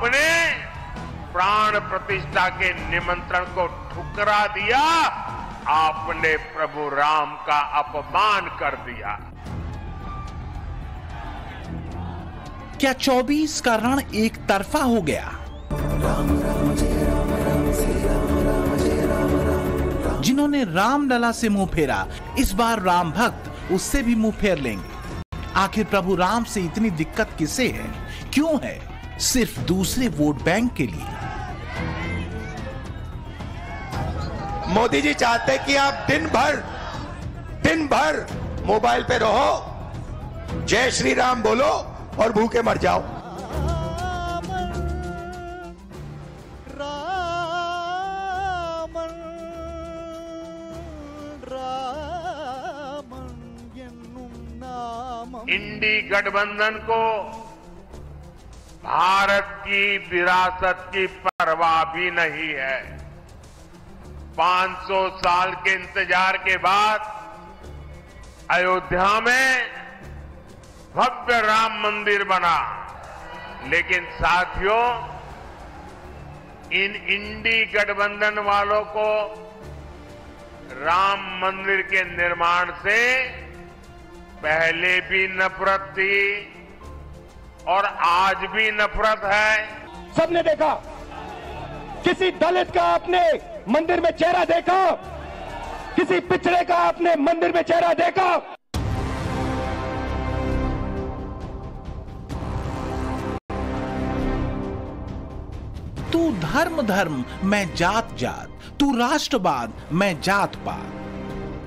आपने प्राण प्रतिष्ठा के निमंत्रण को ठुकरा दिया, आपने प्रभु राम का अपमान कर दिया। क्या 24 का रण एक तरफा हो गया? जिन्होंने रामलला से मुंह फेरा, इस बार राम भक्त उससे भी मुंह फेर लेंगे। आखिर प्रभु राम से इतनी दिक्कत किसे है? क्यों है? सिर्फ दूसरे वोट बैंक के लिए। मोदी जी चाहते कि आप दिन भर मोबाइल पे रहो, जय श्री राम बोलो और भूखे मर जाओ। इंडी गठबंधन को भारत की विरासत की परवाह भी नहीं है। 500 साल के इंतजार के बाद अयोध्या में भव्य राम मंदिर बना, लेकिन साथियों, इन इंडी गठबंधन वालों को राम मंदिर के निर्माण से पहले भी नफरत थी और आज भी नफरत है। सबने देखा, किसी दलित का आपने मंदिर में चेहरा देखा? किसी पिछड़े का आपने मंदिर में चेहरा देखा? तू धर्म धर्म, मैं जात जात, तू राष्ट्रवाद, मैं जात पात।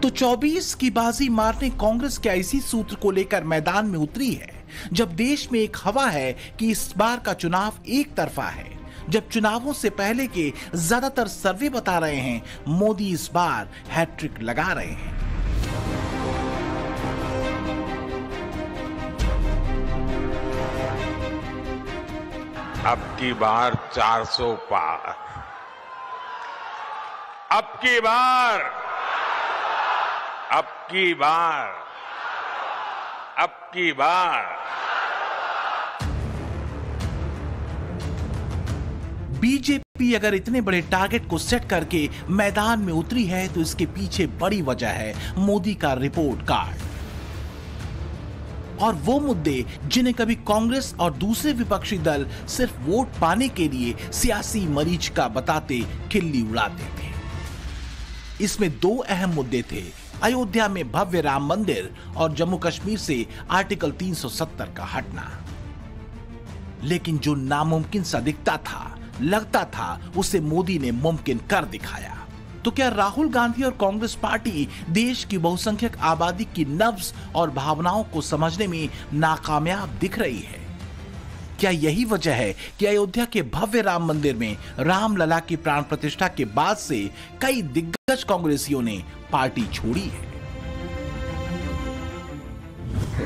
तो 24 की बाजी मारने कांग्रेस क्या इसी सूत्र को लेकर मैदान में उतरी है? जब देश में एक हवा है कि इस बार का चुनाव एक तरफा है, जब चुनावों से पहले के ज्यादातर सर्वे बता रहे हैं मोदी इस बार हैट्रिक लगा रहे हैं। अब की बार 400 पार, अब की बार बीजेपी अगर इतने बड़े टारगेट को सेट करके मैदान में उतरी है तो इसके पीछे बड़ी वजह है मोदी का रिपोर्ट कार्ड और वो मुद्दे जिन्हें कभी कांग्रेस और दूसरे विपक्षी दल सिर्फ वोट पाने के लिए सियासी मरीज का बताते खिल्ली उड़ाते थे। इसमें दो अहम मुद्दे थे, अयोध्या में भव्य राम मंदिर और जम्मू कश्मीर से आर्टिकल 370 का हटना। लेकिन जो नामुमकिन सा दिखता था, लगता था, उसे मोदी ने मुमकिन कर दिखाया। तो क्या राहुल गांधी और कांग्रेस पार्टी देश की बहुसंख्यक आबादी की नब्ज और भावनाओं को समझने में नाकामयाब दिख रही है? क्या यही वजह है कि अयोध्या के भव्य राम मंदिर में रामलला की प्राण प्रतिष्ठा के बाद से कई दिग्गज कांग्रेसियों ने पार्टी छोड़ी है?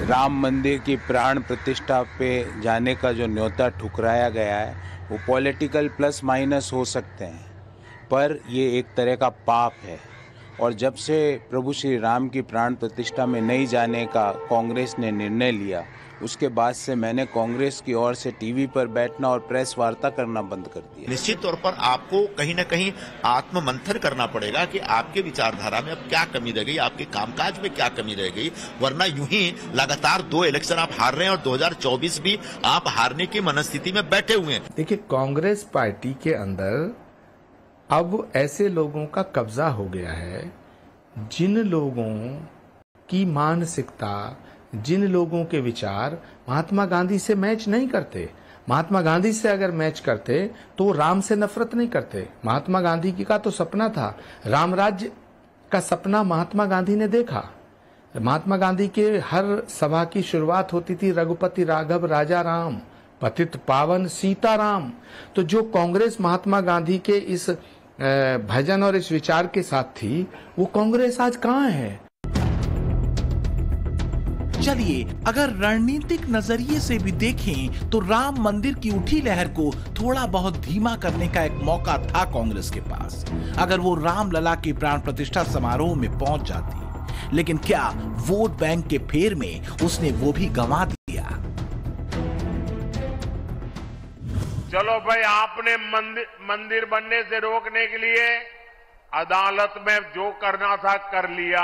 राम मंदिर की प्राण प्रतिष्ठा पे जाने का जो न्योता ठुकराया गया है वो पॉलिटिकल प्लस माइनस हो सकते हैं, पर ये एक तरह का पाप है। और जब से प्रभु श्री राम की प्राण प्रतिष्ठा में नहीं जाने का कांग्रेस ने निर्णय लिया, उसके बाद से मैंने कांग्रेस की ओर से टीवी पर बैठना और प्रेस वार्ता करना बंद कर दिया। निश्चित तौर पर आपको कहीं न कहीं आत्ममंथन करना पड़ेगा कि आपके विचारधारा में अब क्या कमी रह गई, आपके कामकाज में क्या कमी रह गई, वरना यूं ही लगातार 2 इलेक्शन आप हार रहे हैं और 2024 भी आप हारने की मनस्थिति में बैठे हुए हैं। देखिए, कांग्रेस पार्टी के अंदर अब ऐसे लोगों का कब्जा हो गया है जिन लोगों की मानसिकता, जिन लोगों के विचार महात्मा गांधी से मैच नहीं करते। महात्मा गांधी से अगर मैच करते तो राम से नफरत नहीं करते। महात्मा गांधी का तो सपना था, राम राज्य का सपना महात्मा गांधी ने देखा। महात्मा गांधी के हर सभा की शुरुआत होती थी रघुपति राघव राजा राम, पतित पावन सीताराम। तो जो कांग्रेस महात्मा गांधी के इस भजन और इस विचार के साथ थी, वो कांग्रेस आज कहां है? चलिए, अगर रणनीतिक नजरिए से भी देखें तो राम मंदिर की उठी लहर को थोड़ा बहुत धीमा करने का एक मौका था कांग्रेस के पास, अगर वो रामलला की प्राण प्रतिष्ठा समारोह में पहुंच जाती। लेकिन क्या वोट बैंक के फेर में उसने वो भी गंवा दिया? चलो भाई, आपने मंदिर बनने से रोकने के लिए अदालत में जो करना था कर लिया।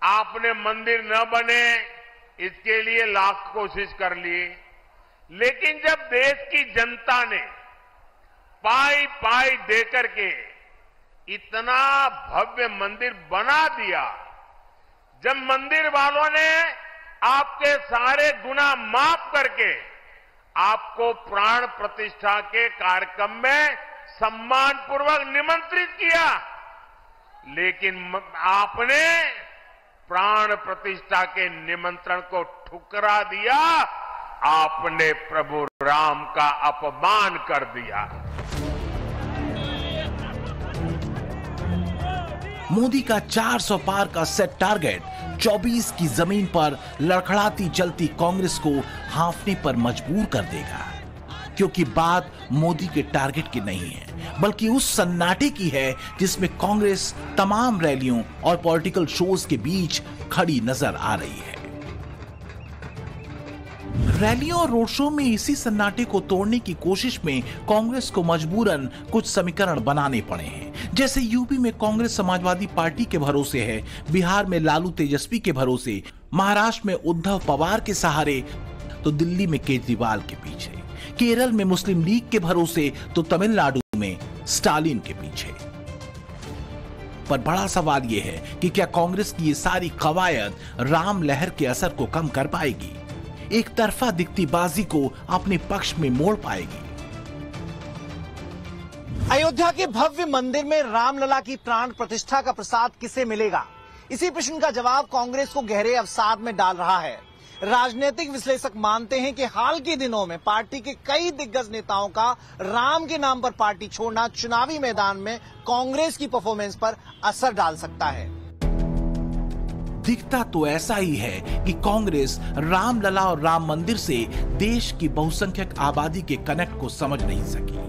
आपने मंदिर न बने इसके लिए लाख कोशिश कर ली। लेकिन जब देश की जनता ने पाई पाई देकर के इतना भव्य मंदिर बना दिया, जब मंदिर वालों ने आपके सारे गुनाह माफ करके आपको प्राण प्रतिष्ठा के कार्यक्रम में सम्मानपूर्वक निमंत्रित किया, लेकिन आपने प्राण प्रतिष्ठा के निमंत्रण को ठुकरा दिया। आपने प्रभु राम का अपमान कर दिया। मोदी का 400 पार का सेट टारगेट 24 की जमीन पर लड़खड़ाती चलती कांग्रेस को हांफने पर मजबूर कर देगा, क्योंकि बात मोदी के टारगेट की नहीं है, बल्कि उस सन्नाटे की है जिसमें कांग्रेस तमाम रैलियों और पॉलिटिकल शोज के बीच खड़ी नजर आ रही है। रैलियों और रोड शो में इसी सन्नाटे को तोड़ने की कोशिश में कांग्रेस को मजबूरन कुछ समीकरण बनाने पड़े हैं। जैसे यूपी में कांग्रेस समाजवादी पार्टी के भरोसे है, बिहार में लालू तेजस्वी के भरोसे, महाराष्ट्र में उद्धव पवार के सहारे, तो दिल्ली में केजरीवाल के पीछे, केरल में मुस्लिम लीग के भरोसे, तो तमिलनाडु में स्टालिन के पीछे। पर बड़ा सवाल यह है कि क्या कांग्रेस की ये सारी कवायद राम लहर के असर को कम कर पाएगी, एक तरफा दिखती बाजी को अपने पक्ष में मोड़ पाएगी? अयोध्या के भव्य मंदिर में रामलला की प्राण प्रतिष्ठा का प्रसाद किसे मिलेगा? इसी प्रश्न का जवाब कांग्रेस को गहरे अवसाद में डाल रहा है। राजनीतिक विश्लेषक मानते हैं कि हाल के दिनों में पार्टी के कई दिग्गज नेताओं का राम के नाम पर पार्टी छोड़ना चुनावी मैदान में कांग्रेस की परफॉर्मेंस पर असर डाल सकता है। दिखता तो ऐसा ही है कि कांग्रेस रामलला और राम मंदिर से देश की बहुसंख्यक आबादी के कनेक्ट को समझ नहीं सकी,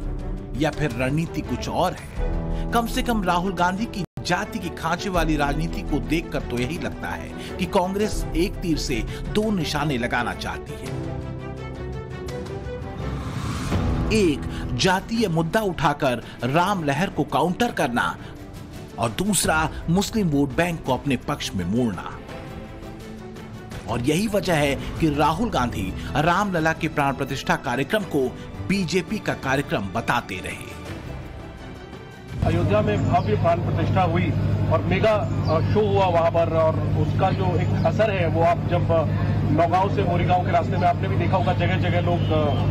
या फिर रणनीति कुछ और है। कम से कम राहुल गांधी की जाति की खांचे वाली राजनीति को देखकर तो यही लगता है कि कांग्रेस एक तीर से दो निशाने लगाना चाहती है। एक, जातीय मुद्दा उठाकर राम लहर को काउंटर करना, और दूसरा, मुस्लिम वोट बैंक को अपने पक्ष में मोड़ना। और यही वजह है कि राहुल गांधी रामलला के प्राण प्रतिष्ठा कार्यक्रम को बीजेपी का कार्यक्रम बताते रहे। अयोध्या में भव्य प्राण प्रतिष्ठा हुई और मेगा शो हुआ वहां पर, और उसका जो एक असर है वो आप जब नौगांव से मोरीगांव के रास्ते में आपने भी देखा होगा, जगह जगह लोग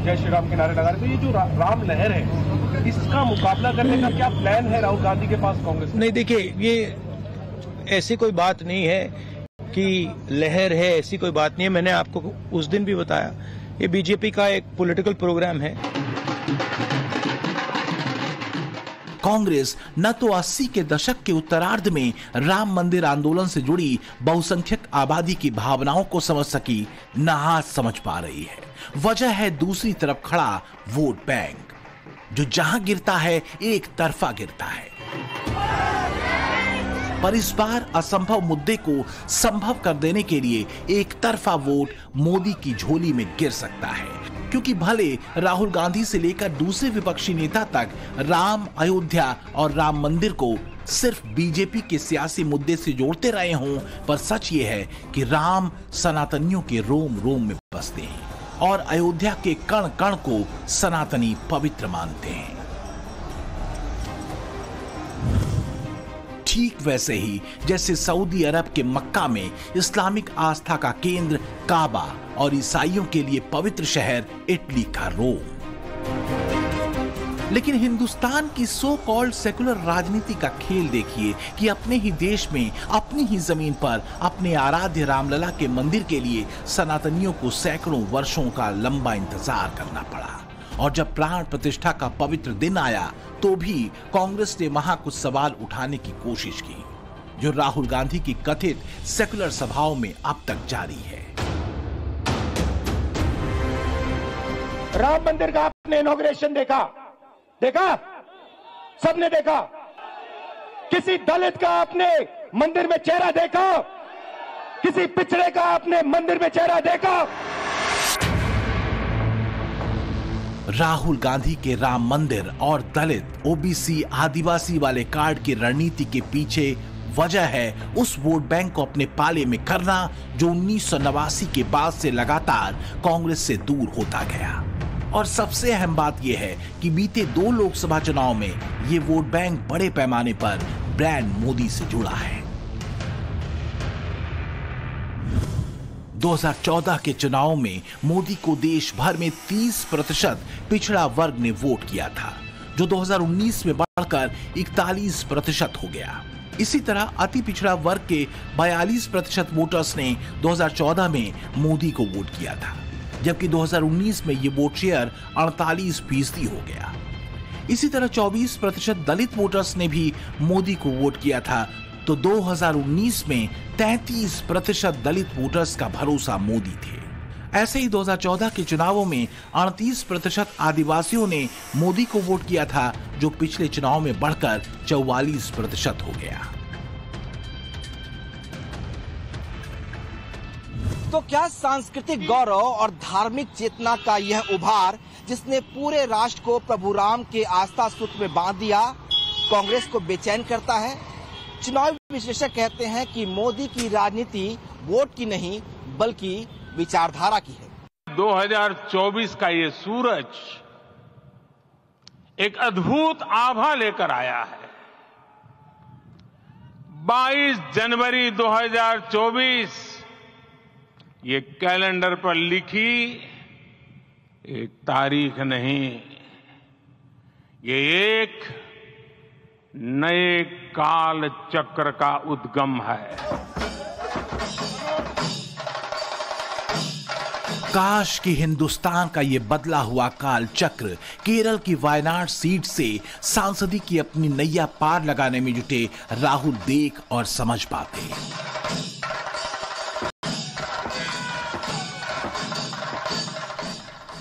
जय श्री राम के नारे लगा रहे। तो ये जो राम लहर है, इसका मुकाबला करने का क्या प्लान है राहुल गांधी के पास कांग्रेस? नहीं, देखिए, ये ऐसी कोई बात नहीं है कि लहर है, ऐसी कोई बात नहीं है। मैंने आपको उस दिन भी बताया, ये बीजेपी का एक पॉलिटिकल प्रोग्राम है। कांग्रेस न तो 80 के दशक के उत्तरार्ध में राम मंदिर आंदोलन से जुड़ी बहुसंख्यक आबादी की भावनाओं को समझ सकी, न आज समझ पा रही है। वजह है दूसरी तरफ खड़ा वोट बैंक, जो जहां गिरता है एक तरफा गिरता है। पर इस बार असंभव मुद्दे को संभव कर देने के लिए एक तरफा वोट मोदी की झोली में गिर सकता है, क्योंकि भले राहुल गांधी से लेकर दूसरे विपक्षी नेता तक राम, अयोध्या और राम मंदिर को सिर्फ बीजेपी के सियासी मुद्दे से जोड़ते रहे हों, पर सच ये है कि राम सनातनियों के रोम रोम में बसते हैं और अयोध्या के कण कण को सनातनी पवित्र मानते हैं। ठीक वैसे ही जैसे सऊदी अरब के मक्का में इस्लामिक आस्था का केंद्र काबा और ईसाइयों के लिए पवित्र शहर इटली का रोम। लेकिन हिंदुस्तान की सो कॉल्ड सेकुलर राजनीति का खेल देखिए कि अपने ही देश में, अपनी ही जमीन पर अपने आराध्य रामलला के मंदिर के लिए सनातनियों को सैकड़ों वर्षों का लंबा इंतजार करना पड़ा, और जब प्राण प्रतिष्ठा का पवित्र दिन आया तो भी कांग्रेस ने वहां कुछ सवाल उठाने की कोशिश की, जो राहुल गांधी की कथित सेकुलर सभाओं में अब तक जारी है। राम मंदिर का आपने इनॉग्रेशन देखा? सबने देखा? किसी दलित का आपने मंदिर में चेहरा देखा? किसी पिछड़े का आपने मंदिर में चेहरा देखा? राहुल गांधी के राम मंदिर और दलित, ओबीसी, आदिवासी वाले कार्ड की रणनीति के पीछे वजह है उस वोट बैंक को अपने पाले में करना जो 1989 के बाद से लगातार कांग्रेस से दूर होता गया। और सबसे अहम बात यह है कि बीते 2 लोकसभा चुनाव में ये वोट बैंक बड़े पैमाने पर ब्रांड मोदी से जुड़ा है। 2014 के चुनाव में मोदी को देश भर में 30% पिछड़ा वर्ग ने वोट किया था, जो 2019 में बढ़कर 41% हो गया। इसी तरह अति पिछड़ा वर्ग के 42% वोटर्स ने 2014 में मोदी को वोट किया था, जबकि 2019 में ये वोट शेयर 48% हो गया। इसी तरह 24% दलित वोटर्स ने भी मोदी को वोट किया था, तो 2019 में 33% दलित वोटर्स का भरोसा मोदी थे। ऐसे ही 2014 के चुनावों में 38% आदिवासियों ने मोदी को वोट किया था, जो पिछले चुनाव में बढ़कर 44% हो गया। तो क्या सांस्कृतिक गौरव और धार्मिक चेतना का यह उभार, जिसने पूरे राष्ट्र को प्रभु राम के आस्था सूत्र में बांध दिया, कांग्रेस को बेचैन करता है? चुनावी विश्लेषक कहते हैं कि मोदी की राजनीति वोट की नहीं बल्कि विचारधारा की है। 2024 का ये सूरज एक अद्भुत आभा लेकर आया है। 22 जनवरी 2024 ये कैलेंडर पर लिखी एक तारीख नहीं, ये एक नए काल चक्र का उद्गम है। काश कि हिंदुस्तान का ये बदला हुआ काल चक्र केरल की वायनाड सीट से सांसदी की अपनी नैया पार लगाने में जुटे राहुल देख और समझ पाते।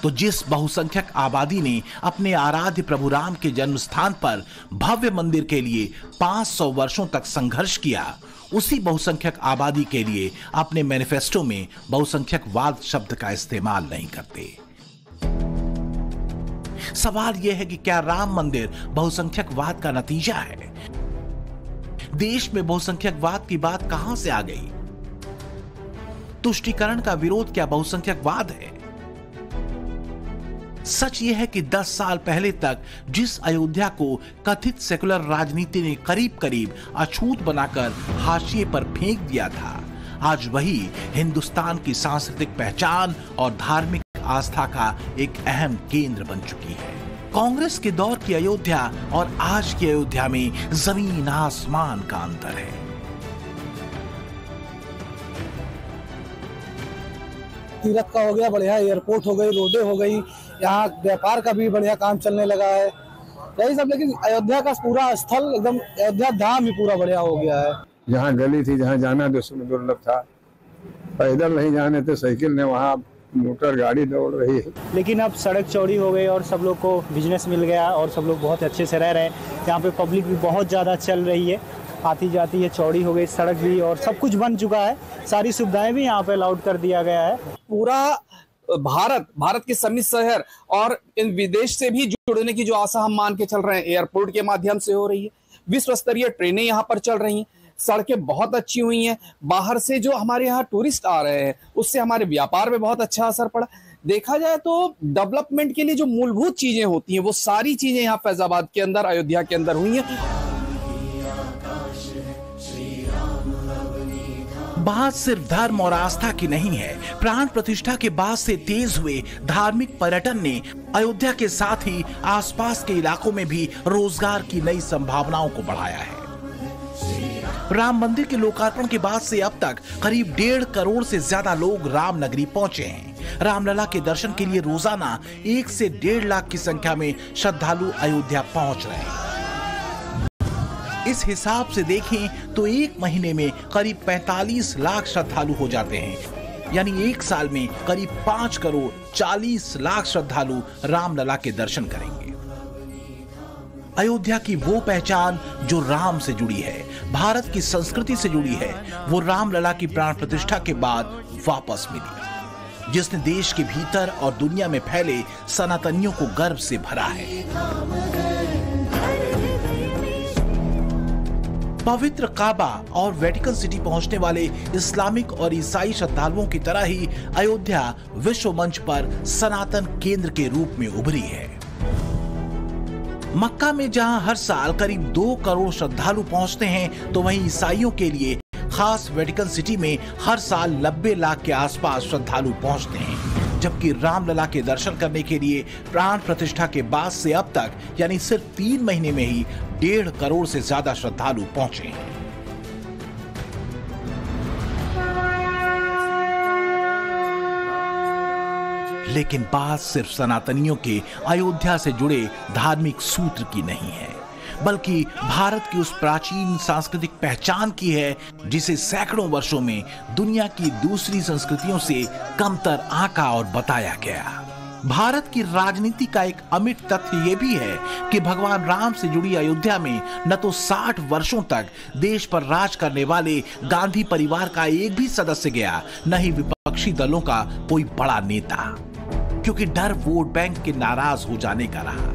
तो जिस बहुसंख्यक आबादी ने अपने आराध्य प्रभु राम के जन्म स्थान पर भव्य मंदिर के लिए 500 वर्षों तक संघर्ष किया, उसी बहुसंख्यक आबादी के लिए अपने मैनिफेस्टो में बहुसंख्यकवाद शब्द का इस्तेमाल नहीं करते। सवाल यह है कि क्या राम मंदिर बहुसंख्यकवाद का नतीजा है? देश में बहुसंख्यकवाद की बात कहां से आ गई? तुष्टीकरण का विरोध क्या बहुसंख्यकवाद है? सच यह है कि 10 साल पहले तक जिस अयोध्या को कथित सेकुलर राजनीति ने करीब करीब अछूत बनाकर हाशिए पर फेंक दिया था, आज वही हिंदुस्तान की सांस्कृतिक पहचान और धार्मिक आस्था का एक अहम केंद्र बन चुकी है। कांग्रेस के दौर की अयोध्या और आज की अयोध्या में जमीन आसमान का अंतर है। तीरथ का हो गया बढ़िया, एयरपोर्ट हो गई, रोडें हो गई, यहाँ व्यापार का भी बढ़िया काम चलने लगा है, यही सब। लेकिन अयोध्या का पूरा स्थल एकदम अयोध्या धाम ही पूरा बढ़िया हो गया है। जहाँ गली थी, जहाँ जाना दुर्लभ था, पैदल नहीं जाने थे, साइकिल ने वहाँ मोटर गाड़ी दौड़ रही है। लेकिन अब सड़क चौड़ी हो गई और सब लोग को बिजनेस मिल गया और सब लोग बहुत अच्छे से रह रहे हैं। यहाँ पे पब्लिक भी बहुत ज़्यादा चल रही है, आती जाती है, चौड़ी हो गई सड़क भी और सब कुछ बन चुका है, सारी सुविधाएं भी यहाँ पे अलाउड कर दिया गया है। पूरा भारत के समिट शहर और इन विदेश से भी जुड़ने की जो आशा हम मान के चल रहे हैं, एयरपोर्ट के माध्यम से हो रही है। विश्व स्तरीय ट्रेनें यहाँ पर चल रही हैं, सड़कें बहुत अच्छी हुई हैं। बाहर से जो हमारे यहाँ टूरिस्ट आ रहे हैं, उससे हमारे व्यापार में बहुत अच्छा असर पड़ा। देखा जाए तो डेवलपमेंट के लिए जो मूलभूत चीजें होती हैं, वो सारी चीजें यहाँ फैजाबाद के अंदर, अयोध्या के अंदर हुई हैं। बात सिर्फ धर्म और आस्था की नहीं है। प्राण प्रतिष्ठा के बाद से तेज हुए धार्मिक पर्यटन ने अयोध्या के साथ ही आसपास के इलाकों में भी रोजगार की नई संभावनाओं को बढ़ाया है। राम मंदिर के लोकार्पण के बाद से अब तक करीब 1.5 करोड़ से ज्यादा लोग राम नगरी पहुंचे हैं। रामलला के दर्शन के लिए रोजाना 1 से 1.5 लाख की संख्या में श्रद्धालु अयोध्या पहुंच रहे हैं। इस हिसाब से देखें तो एक महीने में करीब 45 लाख श्रद्धालु हो जाते हैं, यानी एक साल में करीब 5 करोड़ 40 लाख श्रद्धालु रामलला के दर्शन करेंगे। अयोध्या की वो पहचान जो राम से जुड़ी है, भारत की संस्कृति से जुड़ी है, वो रामलला की प्राण प्रतिष्ठा के बाद वापस मिली। जिसने देश के भीतर और दुनिया में फैले सनातनियों को गर्व से भरा है। पवित्र काबा और वेटिकन सिटी पहुंचने वाले इस्लामिक और ईसाई श्रद्धालुओं की तरह ही अयोध्या विश्व मंच पर सनातन केंद्र के रूप में उभरी है। मक्का में जहां हर साल करीब 2 करोड़ श्रद्धालु पहुंचते हैं, तो वहीं ईसाइयों के लिए खास वेटिकन सिटी में हर साल 90 लाख के आसपास श्रद्धालु पहुंचते हैं। जबकि रामलला के दर्शन करने के लिए प्राण प्रतिष्ठा के बाद से अब तक यानी सिर्फ 3 महीने में ही 1.5 करोड़ से ज्यादा श्रद्धालु पहुंचे हैं। लेकिन बात सिर्फ सनातनियों के अयोध्या से जुड़े धार्मिक सूत्र की नहीं है, बल्कि भारत की उस प्राचीन सांस्कृतिक पहचान की है जिसे सैकड़ों वर्षों में दुनिया की दूसरी संस्कृतियों से कमतर आंका और बताया गया। भारत की राजनीति का एक अमिट तथ्य यह भी है कि भगवान राम से जुड़ी अयोध्या में न तो 60 वर्षों तक देश पर राज करने वाले गांधी परिवार का एक भी सदस्य गया, न ही विपक्षी दलों का कोई बड़ा नेता, क्योंकि डर वोट बैंक के नाराज हो जाने का रहा।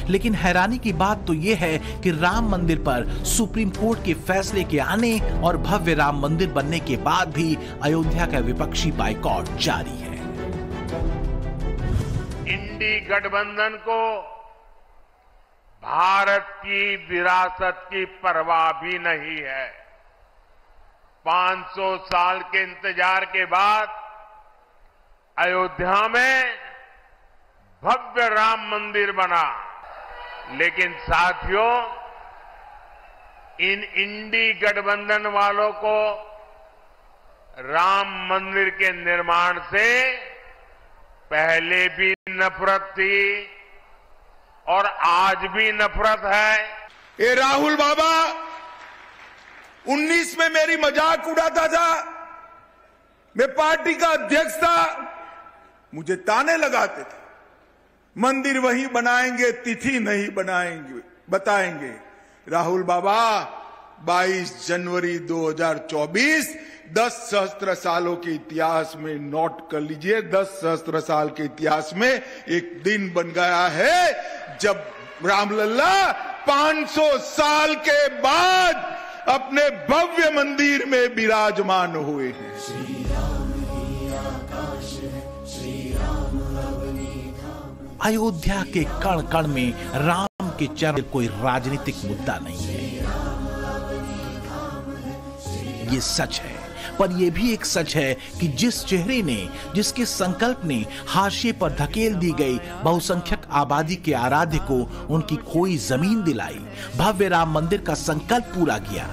लेकिन हैरानी की बात तो यह है कि राम मंदिर पर सुप्रीम कोर्ट के फैसले के आने और भव्य राम मंदिर बनने के बाद भी अयोध्या का विपक्षी बाइकॉट जारी है। इंडी गठबंधन को भारत की विरासत की परवाह भी नहीं है। 500 साल के इंतजार के बाद अयोध्या में भव्य राम मंदिर बना, लेकिन साथियों, इन इंडी गठबंधन वालों को राम मंदिर के निर्माण से पहले भी नफरत थी और आज भी नफरत है। ये राहुल बाबा 19 में मेरी मजाक उड़ाता था, मैं पार्टी का अध्यक्ष था, मुझे ताने लगाते थे, मंदिर वहीं बनाएंगे, तिथि नहीं बनाएंगे, बताएंगे। राहुल बाबा 22 जनवरी 2024 10 सहस्त्र सालों के इतिहास में नोट कर लीजिए, 10 सहस्त्र साल के इतिहास में एक दिन बन गया है जब रामलला 500 साल के बाद अपने भव्य मंदिर में विराजमान हुए हैं। अयोध्या के कण कण में राम के चरण कोई राजनीतिक मुद्दा नहीं है, ये सच है। पर यह भी एक सच है कि जिस चेहरे ने, जिसके संकल्प ने हाशिए पर धकेल दी गई बहुसंख्यक आबादी के आराध्य को उनकी खोई जमीन दिलाई, भव्य राम मंदिर का संकल्प पूरा किया,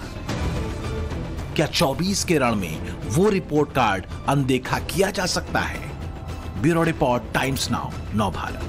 क्या 24 के रण में वो रिपोर्ट कार्ड अनदेखा किया जा सकता है? ब्यूरो रिपोर्ट, टाइम्स नाउ, नव भारत।